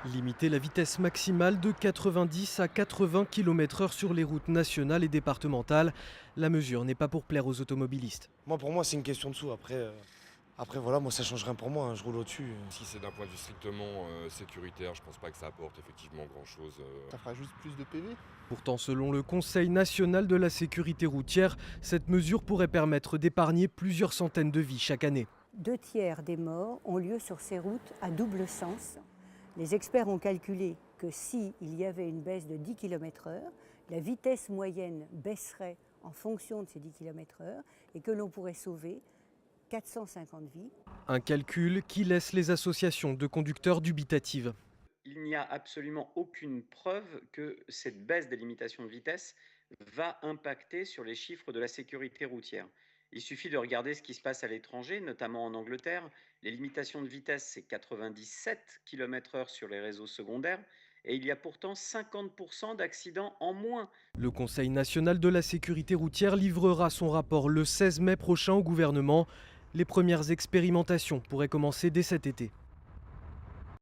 Limiter la vitesse maximale de 90 à 80 km/h sur les routes nationales et départementales. La mesure n'est pas pour plaire aux automobilistes. Pour moi, c'est une question de sous. Après voilà, moi, ça change rien pour moi, hein, je roule au-dessus. Si c'est d'un point de vue strictement sécuritaire, je pense pas que ça apporte effectivement grand-chose. Ça fera juste plus de PV. Pourtant, selon le Conseil national de la sécurité routière, cette mesure pourrait permettre d'épargner plusieurs centaines de vies chaque année. 2/3 des morts ont lieu sur ces routes à double sens. Les experts ont calculé que s'il y avait une baisse de 10 km/h, la vitesse moyenne baisserait en fonction de ces 10 km/h et que l'on pourrait sauver 450 vies. Un calcul qui laisse les associations de conducteurs dubitatives. Il n'y a absolument aucune preuve que cette baisse des limitations de vitesse va impacter sur les chiffres de la sécurité routière. Il suffit de regarder ce qui se passe à l'étranger, notamment en Angleterre. Les limitations de vitesse, c'est 97 km/h sur les réseaux secondaires et il y a pourtant 50% d'accidents en moins. Le Conseil national de la sécurité routière livrera son rapport le 16 mai prochain au gouvernement. Les premières expérimentations pourraient commencer dès cet été.